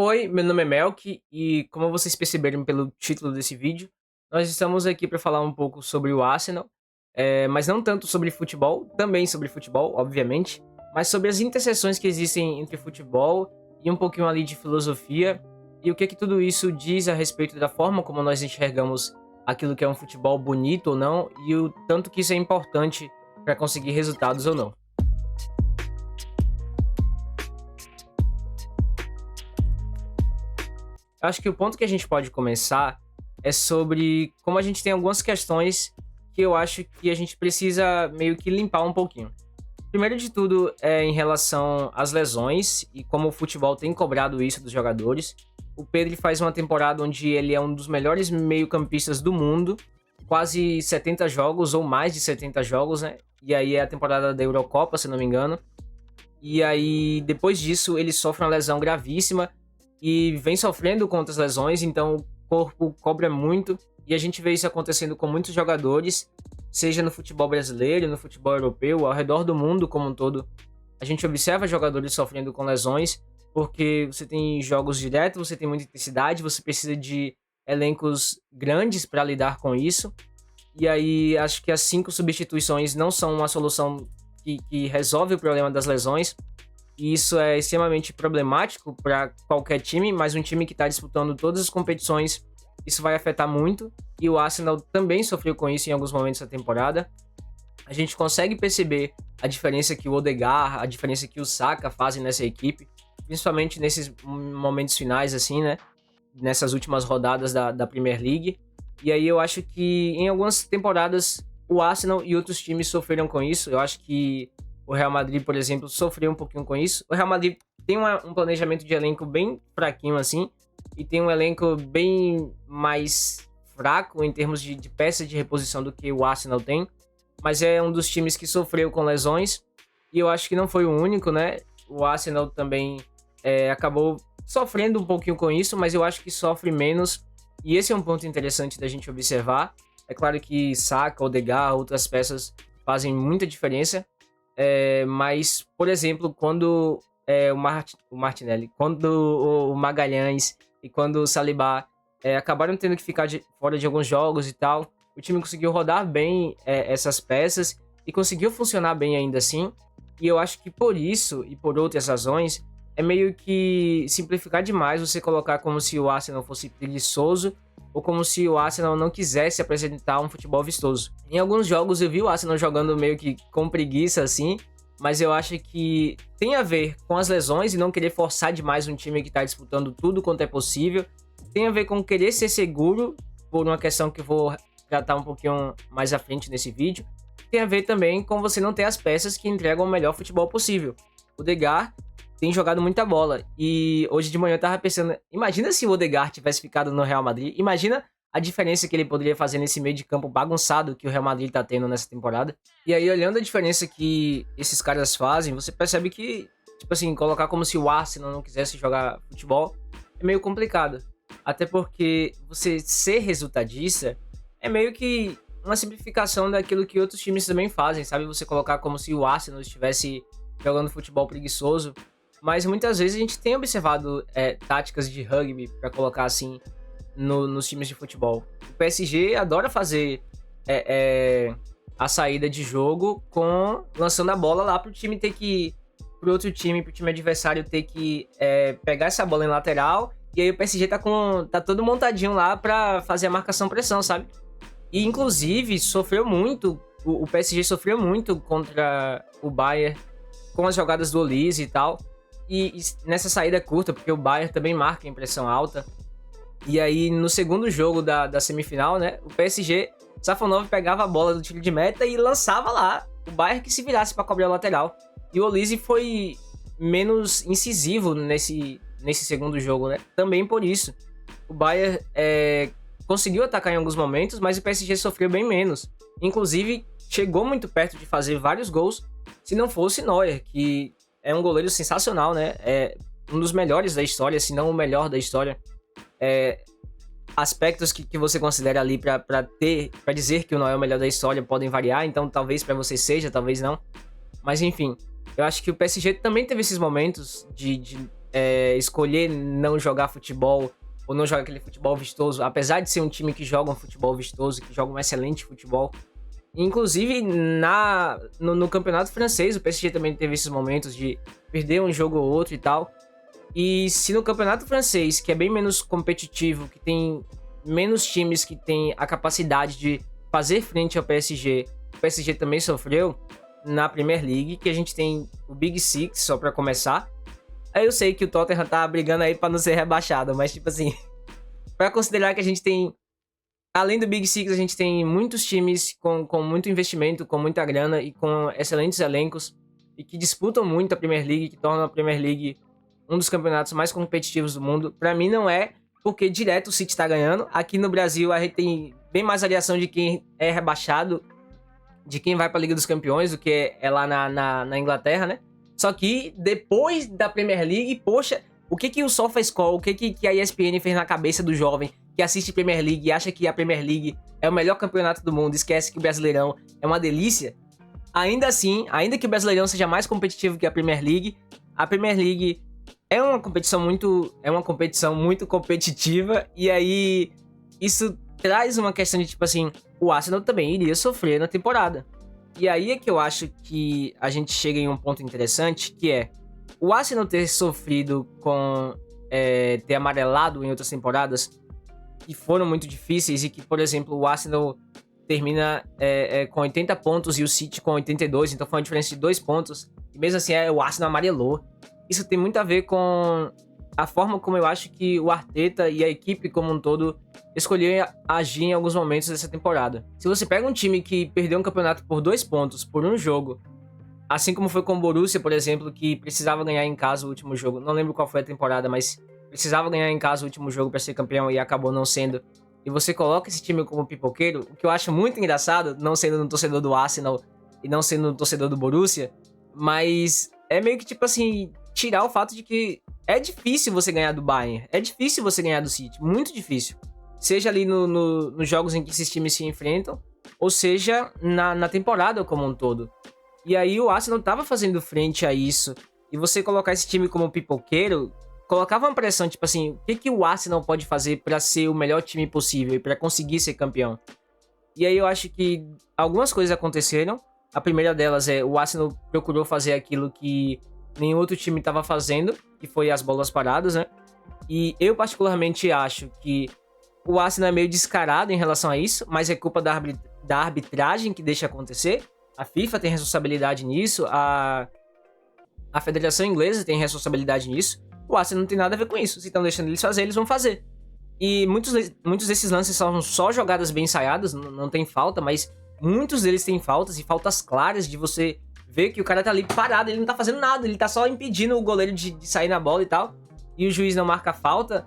Oi, meu nome é Melk e como vocês perceberam pelo título desse vídeo, nós estamos aqui para falar um pouco sobre o Arsenal, mas não tanto sobre futebol, também sobre futebol, obviamente, mas sobre as interseções que existem entre futebol e um pouquinho ali de filosofia e o que tudo isso diz a respeito da forma como nós enxergamos aquilo que é um futebol bonito ou não e o tanto que isso é importante para conseguir resultados ou não. Eu acho que o ponto que a gente pode começar é sobre como a gente tem algumas questões que eu acho que a gente precisa meio que limpar um pouquinho. Primeiro de tudo é em relação às lesões e como o futebol tem cobrado isso dos jogadores. O Pedri faz uma temporada onde ele é um dos melhores meio-campistas do mundo, quase 70 jogos ou mais de 70 jogos, né? E aí é a temporada da Eurocopa, se não me engano. E aí, depois disso, ele sofre uma lesão gravíssima e vem sofrendo com outras lesões, então o corpo cobra muito. E a gente vê isso acontecendo com muitos jogadores, seja no futebol brasileiro, no futebol europeu, ao redor do mundo como um todo. A gente observa jogadores sofrendo com lesões, porque você tem jogos diretos, você tem muita intensidade, você precisa de elencos grandes para lidar com isso. E aí, acho que as 5 substituições não são uma solução que resolve o problema das lesões. E isso é extremamente problemático para qualquer time, mas um time que está disputando todas as competições, isso vai afetar muito. E o Arsenal também sofreu com isso em alguns momentos da temporada. A gente consegue perceber a diferença que o Odegaard, a diferença que o Saka fazem nessa equipe, principalmente nesses momentos finais, assim, né? Nessas últimas rodadas da Premier League. E aí eu acho que em algumas temporadas o Arsenal e outros times sofreram com isso. Eu acho que o Real Madrid, por exemplo, sofreu um pouquinho com isso. O Real Madrid tem um planejamento de elenco bem fraquinho, assim, e tem um elenco bem mais fraco em termos de peça de reposição do que o Arsenal tem. Mas é um dos times que sofreu com lesões. E eu acho que não foi o único, né? O Arsenal também acabou sofrendo um pouquinho com isso, mas eu acho que sofre menos. E esse é um ponto interessante da gente observar. É claro que Saka, Odegaard, outras peças fazem muita diferença. Mas, por exemplo, quando o Martinelli, quando o Magalhães e quando o Saliba acabaram tendo que ficar fora de alguns jogos e tal, o time conseguiu rodar bem essas peças e conseguiu funcionar bem ainda assim. E eu acho que por isso e por outras razões, é meio que simplificar demais você colocar como se o Arsenal fosse preguiçoso ou como se o Arsenal não quisesse apresentar um futebol vistoso. Em alguns jogos eu vi o Arsenal jogando meio que com preguiça assim, mas eu acho que tem a ver com as lesões e não querer forçar demais um time que está disputando tudo quanto é possível. Tem a ver com querer ser seguro, por uma questão que eu vou tratar um pouquinho mais à frente nesse vídeo. Tem a ver também com você não ter as peças que entregam o melhor futebol possível. O Odegaard tem jogado muita bola. E hoje de manhã eu tava pensando, imagina se o Odegaard tivesse ficado no Real Madrid, imagina a diferença que ele poderia fazer nesse meio de campo bagunçado que o Real Madrid tá tendo nessa temporada. E aí, olhando a diferença que esses caras fazem, você percebe que, tipo assim, colocar como se o Arsenal não quisesse jogar futebol é meio complicado. Até porque você ser resultadista é meio que uma simplificação daquilo que outros times também fazem, sabe? Você colocar como se o Arsenal estivesse jogando futebol preguiçoso. Mas muitas vezes a gente tem observado táticas de rugby, para colocar assim, nos times de futebol. O PSG adora fazer a saída de jogo lançando a bola lá pro time ter que. Pro outro time, pro time adversário ter que pegar essa bola em lateral. E aí o PSG tá todo montadinho lá pra fazer a marcação-pressão, sabe? E inclusive sofreu muito. O PSG sofreu muito contra o Bayern com as jogadas do Olise e tal. E nessa saída curta, porque o Bayern também marca em pressão alta. E aí, no segundo jogo da semifinal, né? O PSG, Safonov pegava a bola do tiro de meta e lançava lá. O Bayern que se virasse para cobrir a lateral. E o Olise foi menos incisivo nesse segundo jogo, né? Também por isso. O Bayern conseguiu atacar em alguns momentos, mas o PSG sofreu bem menos. Inclusive, chegou muito perto de fazer vários gols, se não fosse Neuer, que é um goleiro sensacional, né? É um dos melhores da história, se não o melhor da história. Aspectos que você considera ali pra dizer que o Neuer é o melhor da história podem variar, então talvez pra você seja, talvez não. Mas enfim, eu acho que o PSG também teve esses momentos de escolher não jogar futebol ou não jogar aquele futebol vistoso, apesar de ser um time que joga um futebol vistoso, que joga um excelente futebol. Inclusive, no campeonato francês, o PSG também teve esses momentos de perder um jogo ou outro e tal. E se no campeonato francês, que é bem menos competitivo, que tem menos times que tem a capacidade de fazer frente ao PSG, o PSG também sofreu na Premier League, que a gente tem o Big Six, só pra começar. Aí eu sei que o Tottenham tá brigando aí pra não ser rebaixado, mas tipo assim, pra considerar que a gente tem, além do Big Six, a gente tem muitos times com muito investimento, com muita grana e com excelentes elencos e que disputam muito a Premier League, que tornam a Premier League um dos campeonatos mais competitivos do mundo. Pra mim não é, porque direto o City tá ganhando. Aqui no Brasil a gente tem bem mais variação de quem é rebaixado, de quem vai pra Liga dos Campeões, do que é lá na Inglaterra, né? Só que depois da Premier League, poxa, o que o SofaScore, o que a ESPN fez na cabeça do jovem que assiste Premier League e acha que a Premier League é o melhor campeonato do mundo, esquece que o Brasileirão é uma delícia. Ainda assim, ainda que o Brasileirão seja mais competitivo que a Premier League é uma competição muito competitiva, e aí isso traz uma questão de tipo assim, o Arsenal também iria sofrer na temporada. E aí é que eu acho que a gente chega em um ponto interessante, que é o Arsenal ter sofrido com ter amarelado em outras temporadas que foram muito difíceis e que, por exemplo, o Arsenal termina com 80 pontos e o City com 82, então foi uma diferença de 2 pontos. E mesmo assim, o Arsenal amarelou. Isso tem muito a ver com a forma como eu acho que o Arteta e a equipe como um todo escolheram agir em alguns momentos dessa temporada. Se você pega um time que perdeu um campeonato por 2 pontos, por um jogo, assim como foi com o Borussia, por exemplo, que precisava ganhar em casa o último jogo, não lembro qual foi a temporada, mas precisava ganhar em casa o último jogo para ser campeão e acabou não sendo, e você coloca esse time como pipoqueiro, o que eu acho muito engraçado, não sendo um torcedor do Arsenal e não sendo um torcedor do Borussia, mas é meio que tipo assim, tirar o fato de que é difícil você ganhar do Bayern, é difícil você ganhar do City, muito difícil. Seja ali nos jogos em que esses times se enfrentam, ou seja na temporada como um todo. E aí o Arsenal tava fazendo frente a isso, e você colocar esse time como pipoqueiro, colocava uma pressão, tipo assim, o que o Arsenal pode fazer pra ser o melhor time possível e pra conseguir ser campeão? E aí eu acho que algumas coisas aconteceram. A primeira delas é o Arsenal procurou fazer aquilo que nenhum outro time estava fazendo, que foi as bolas paradas, né? E eu particularmente acho que o Arsenal é meio descarado em relação a isso, mas é culpa da arbitragem que deixa acontecer. A FIFA tem responsabilidade nisso, a Federação Inglesa tem responsabilidade nisso. O Arsenal não tem nada a ver com isso. Se estão deixando eles fazer, eles vão fazer. E muitos desses lances são só jogadas bem ensaiadas, não tem falta, mas muitos deles têm faltas, e faltas claras de você ver que o cara tá ali parado, ele não tá fazendo nada, ele tá só impedindo o goleiro de sair na bola e tal, e o juiz não marca a falta.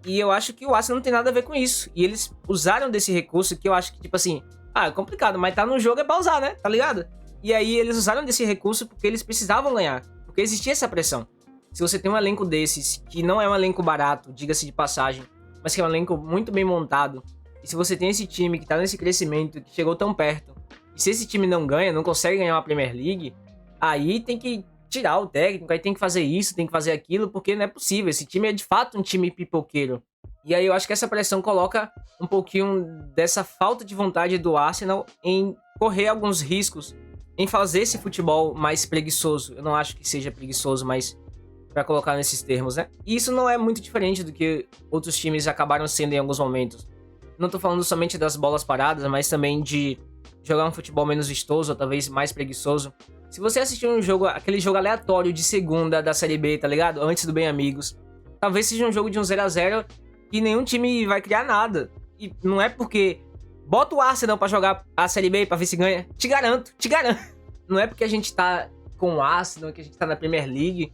E eu acho que o Arsenal não tem nada a ver com isso. E eles usaram desse recurso que eu acho que, tipo assim, é complicado, mas tá no jogo é pra usar, né? Tá ligado? E aí eles usaram desse recurso porque eles precisavam ganhar, porque existia essa pressão. Se você tem um elenco desses, que não é um elenco barato, diga-se de passagem, mas que é um elenco muito bem montado, e se você tem esse time que tá nesse crescimento, que chegou tão perto, e se esse time não ganha, não consegue ganhar uma Premier League, aí tem que tirar o técnico, aí tem que fazer isso, tem que fazer aquilo, porque não é possível. Esse time é de fato um time pipoqueiro. E aí eu acho que essa pressão coloca um pouquinho dessa falta de vontade do Arsenal em correr alguns riscos, em fazer esse futebol mais preguiçoso. Eu não acho que seja preguiçoso, mas pra colocar nesses termos, né? E isso não é muito diferente do que outros times acabaram sendo em alguns momentos. Não tô falando somente das bolas paradas, mas também de jogar um futebol menos vistoso, ou talvez mais preguiçoso. Se você assistir um jogo, aquele jogo aleatório de segunda da Série B, tá ligado? Antes do Bem Amigos, talvez seja um jogo de um 0x0 que nenhum time vai criar nada. E não é porque bota o Arsenal pra jogar a Série B pra ver se ganha. Te garanto, te garanto. Não é porque a gente tá com o Arsenal, que a gente tá na Premier League,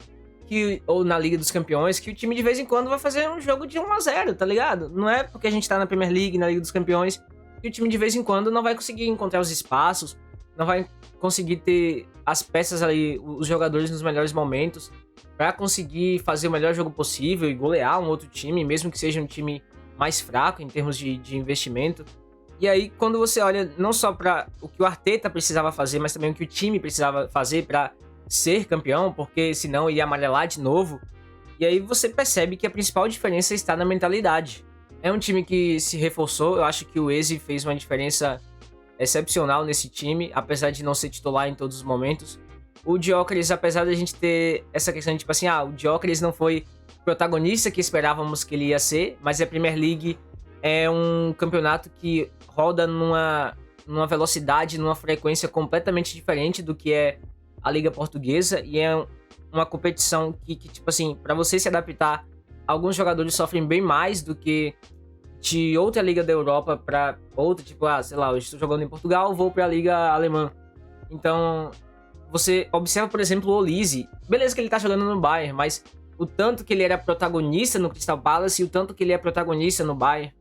ou na Liga dos Campeões, que o time de vez em quando vai fazer um jogo de 1x0, tá ligado? Não é porque a gente tá na Premier League, na Liga dos Campeões, que o time de vez em quando não vai conseguir encontrar os espaços, não vai conseguir ter as peças ali, os jogadores nos melhores momentos, pra conseguir fazer o melhor jogo possível e golear um outro time, mesmo que seja um time mais fraco em termos de investimento. E aí, quando você olha não só para o que o Arteta precisava fazer, mas também o que o time precisava fazer para ser campeão, porque senão ia amarelar de novo, E aí você percebe que a principal diferença está na mentalidade. É um time que se reforçou, eu acho que o Eze fez uma diferença excepcional nesse time, apesar de não ser titular em todos os momentos. O Gyökeres, apesar da gente ter essa questão de tipo assim, o Gyökeres não foi o protagonista que esperávamos que ele ia ser, mas a Premier League é um campeonato que roda numa velocidade, numa frequência completamente diferente do que é a Liga Portuguesa, e é uma competição que tipo assim, para você se adaptar, alguns jogadores sofrem bem mais do que de outra liga da Europa para outra, tipo, sei lá, eu estou jogando em Portugal, vou para a liga alemã. Então, você observa, por exemplo, o Olise. Beleza que ele tá jogando no Bayern, mas o tanto que ele era protagonista no Crystal Palace e o tanto que ele é protagonista no Bayern.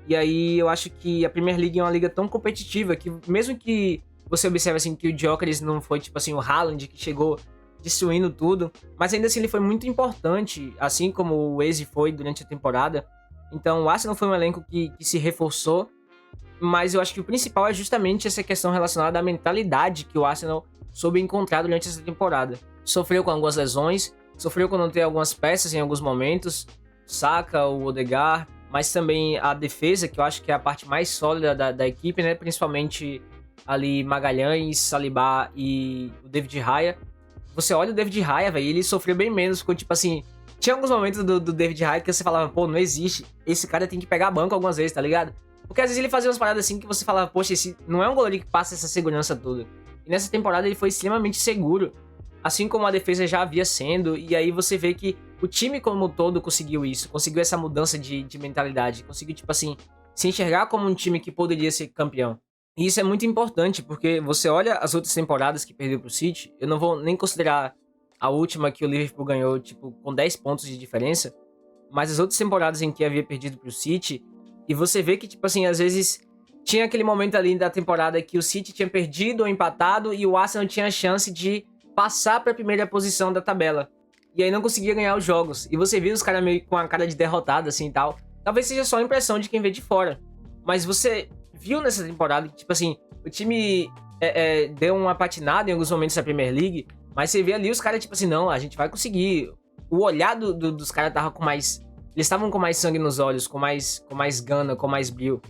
E aí eu acho que a Premier League é uma liga tão competitiva que mesmo que você observe assim que o Gyökeres não foi tipo assim o Haaland que chegou destruindo tudo, mas ainda assim ele foi muito importante, assim como o Eze foi durante a temporada. Então o Arsenal foi um elenco que se reforçou, mas eu acho que o principal é justamente essa questão relacionada à mentalidade que o Arsenal soube encontrar durante essa temporada. Sofreu com algumas lesões, sofreu com não ter algumas peças em alguns momentos, Saka, o Odegaard, mas também a defesa, que eu acho que é a parte mais sólida da equipe, né? Principalmente ali Magalhães, Saliba e o David Raya. Você olha o David Raya, velho, ele sofreu bem menos, ficou tipo assim... Tinha alguns momentos do David Raya que você falava, pô, não existe, esse cara tem que pegar banco algumas vezes, tá ligado? Porque às vezes ele fazia umas paradas assim que você falava, poxa, esse não é um goleiro que passa essa segurança toda. E nessa temporada ele foi extremamente seguro, assim como a defesa já havia sendo, e aí você vê que o time como um todo conseguiu isso, conseguiu essa mudança de mentalidade, conseguiu, tipo assim, se enxergar como um time que poderia ser campeão. E isso é muito importante, porque você olha as outras temporadas que perdeu pro City, eu não vou nem considerar a última que o Liverpool ganhou, tipo, com 10 pontos de diferença, mas as outras temporadas em que havia perdido pro City, e você vê que, tipo assim, às vezes tinha aquele momento ali da temporada que o City tinha perdido ou empatado e o Arsenal tinha a chance de passar para a primeira posição da tabela. E aí não conseguia ganhar os jogos. E você viu os caras meio com a cara de derrotado assim e tal. Talvez seja só a impressão de quem vê de fora. Mas você viu nessa temporada que, tipo assim, o time deu uma patinada em alguns momentos da Premier League, mas você vê ali os caras, tipo assim, não, a gente vai conseguir. O olhar dos caras tava com mais... Eles estavam com mais sangue nos olhos, com mais gana, com mais brilho.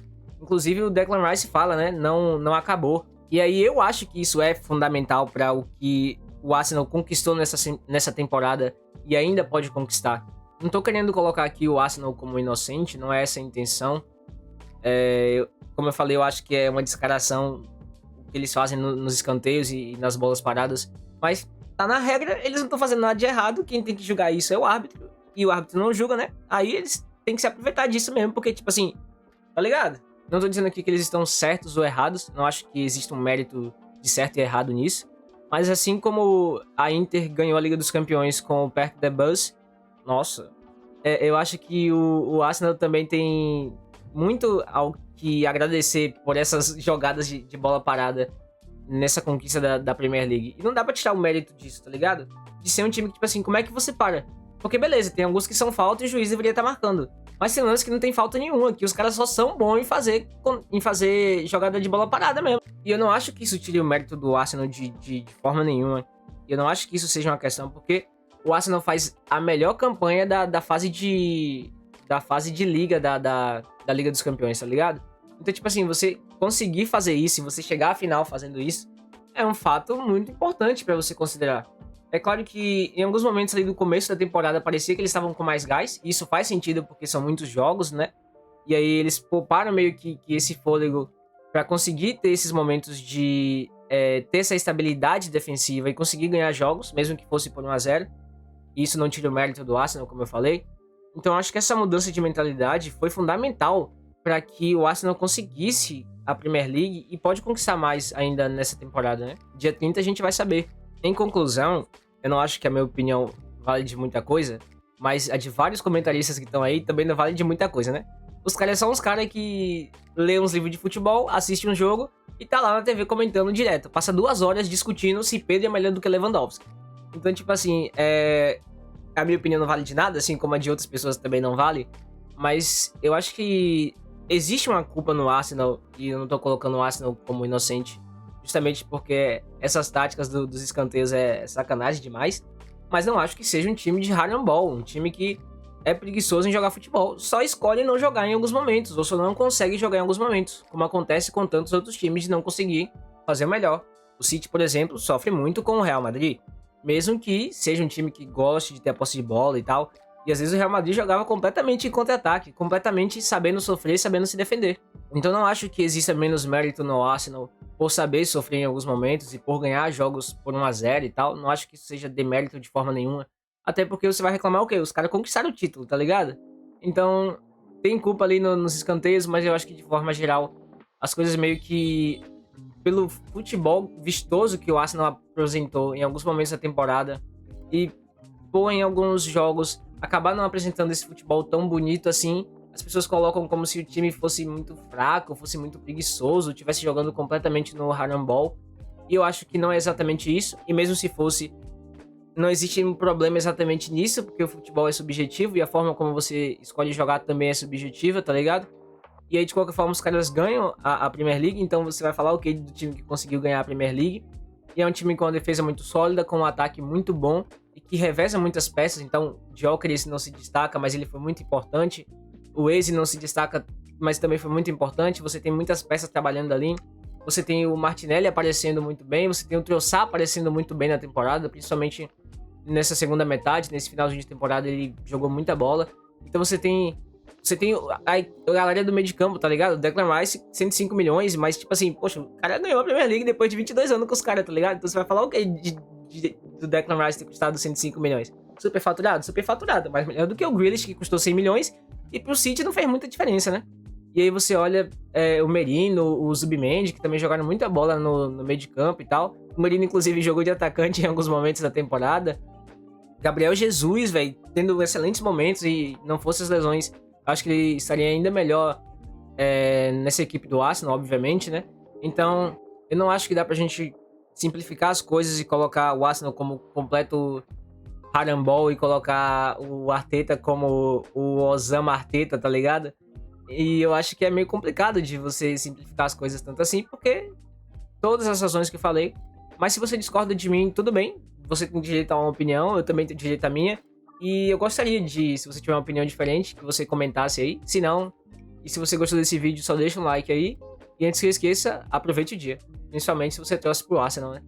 Inclusive o Declan Rice fala, né? Não acabou. E aí eu acho que isso é fundamental para o que o Arsenal conquistou nessa temporada e ainda pode conquistar. Não tô querendo colocar aqui o Arsenal como inocente, não é essa a intenção. Como eu falei, eu acho que é uma descaração que eles fazem nos escanteios e nas bolas paradas. Mas tá na regra, eles não estão fazendo nada de errado. Quem tem que julgar isso é o árbitro. E o árbitro não julga, né? Aí eles têm que se aproveitar disso mesmo, porque, tipo assim, tá ligado? Não tô dizendo aqui que eles estão certos ou errados, não acho que existe um mérito de certo e errado nisso. Mas assim como a Inter ganhou a Liga dos Campeões com o Park the Bus, nossa, eu acho que o Arsenal também tem muito ao que agradecer por essas jogadas de bola parada nessa conquista da Premier League. E não dá pra tirar o mérito disso, tá ligado? De ser um time que, tipo assim, como é que você para? Porque beleza, tem alguns que são falta e o juiz deveria estar marcando. Mas tem lances que não tem falta nenhuma, que os caras só são bons em fazer jogada de bola parada mesmo. E eu não acho que isso tire o mérito do Arsenal de forma nenhuma. E eu não acho que isso seja uma questão, porque o Arsenal faz a melhor campanha da fase de liga da Liga dos Campeões, tá ligado? Então, tipo assim, você conseguir fazer isso e você chegar à final fazendo isso é um fato muito importante pra você considerar. É claro que em alguns momentos ali do começo da temporada parecia que eles estavam com mais gás, e isso faz sentido porque são muitos jogos, né? E aí eles pouparam meio que esse fôlego pra conseguir ter esses momentos de ter essa estabilidade defensiva e conseguir ganhar jogos, mesmo que fosse por 1-0. E isso não tira o mérito do Arsenal, como eu falei. Então eu acho que essa mudança de mentalidade foi fundamental para que o Arsenal conseguisse a Premier League e pode conquistar mais ainda nessa temporada, né? Dia 30 a gente vai saber. Em conclusão, eu não acho que a minha opinião vale de muita coisa, mas a de vários comentaristas que estão aí também não vale de muita coisa, né? Os caras são uns caras que lê uns livros de futebol, assiste um jogo e tá lá na TV comentando direto. Passa 2 horas discutindo se Pedro é melhor do que Lewandowski. Então, tipo assim, a minha opinião não vale de nada, assim como a de outras pessoas também não vale. Mas eu acho que existe uma culpa no Arsenal, e eu não tô colocando o Arsenal como inocente, justamente porque essas táticas dos escanteios é sacanagem demais. mas não acho que seja um time de handball, um time que é preguiçoso em jogar futebol. Só escolhe não jogar em alguns momentos, ou só não consegue jogar em alguns momentos, como acontece com tantos outros times de não conseguir fazer o melhor. O City, por exemplo, sofre muito com o Real Madrid, mesmo que seja um time que goste de ter a posse de bola e tal. E às vezes o Real Madrid jogava completamente em contra-ataque, completamente sabendo sofrer, sabendo se defender. Então não acho que exista menos mérito no Arsenal por saber sofrer em alguns momentos e por ganhar jogos por 1-0 e tal. Não acho que isso seja demérito de forma nenhuma. Até porque você vai reclamar o quê? Os caras conquistaram o título, tá ligado? Então, tem culpa ali nos escanteios, mas eu acho que de forma geral, as coisas meio que pelo futebol vistoso que o Arsenal apresentou em alguns momentos da temporada e por em alguns jogos acabar não apresentando esse futebol tão bonito assim, as pessoas colocam como se o time fosse muito fraco, fosse muito preguiçoso, estivesse jogando completamente no handball. E eu acho que não é exatamente isso, e mesmo se fosse, não existe um problema exatamente nisso, porque o futebol é subjetivo e a forma como você escolhe jogar também é subjetiva, tá ligado? E aí, de qualquer forma, os caras ganham a Premier League, então você vai falar o que do time que conseguiu ganhar a Premier League. E é um time com uma defesa muito sólida, com um ataque muito bom e que reveza muitas peças. Então, Gyökeres não se destaca, mas ele foi muito importante. O Eze não se destaca, mas também foi muito importante. Você tem muitas peças trabalhando ali. Você tem o Martinelli aparecendo muito bem. Você tem o Trossard aparecendo muito bem na temporada, principalmente nessa segunda metade. Nesse finalzinho de temporada, ele jogou muita bola. Então você tem a galera do meio de campo, tá ligado? O Declan Rice, 105 milhões, mas tipo assim, poxa, o cara ganhou a Premier League depois de 22 anos com os caras, tá ligado? Então você vai falar o quê do Declan Rice ter custado 105 milhões? Superfaturado? Superfaturado, mas melhor do que o Grealish, que custou 100 milhões, e pro City não fez muita diferença, né? E aí você olha o Merino, o Zubimendi, que também jogaram muita bola no meio de campo e tal. O Merino, inclusive, jogou de atacante em alguns momentos da temporada. Gabriel Jesus, velho, tendo excelentes momentos e não fosse as lesões, acho que ele estaria ainda melhor nessa equipe do Arsenal, obviamente, né? Então, eu não acho que dá pra gente simplificar as coisas e colocar o Arsenal como completo harambol e colocar o Arteta como o Osama Arteta, tá ligado? E eu acho que é meio complicado de você simplificar as coisas tanto assim, porque todas as razões que eu falei, mas se você discorda de mim, tudo bem, você tem direito a uma opinião, eu também tenho direito à minha. E eu gostaria de, se você tiver uma opinião diferente, que você comentasse aí. Se não, e se você gostou desse vídeo, só deixa um like aí. E antes que eu esqueça, aproveite o dia. Principalmente se você torce pro Arsenal, né?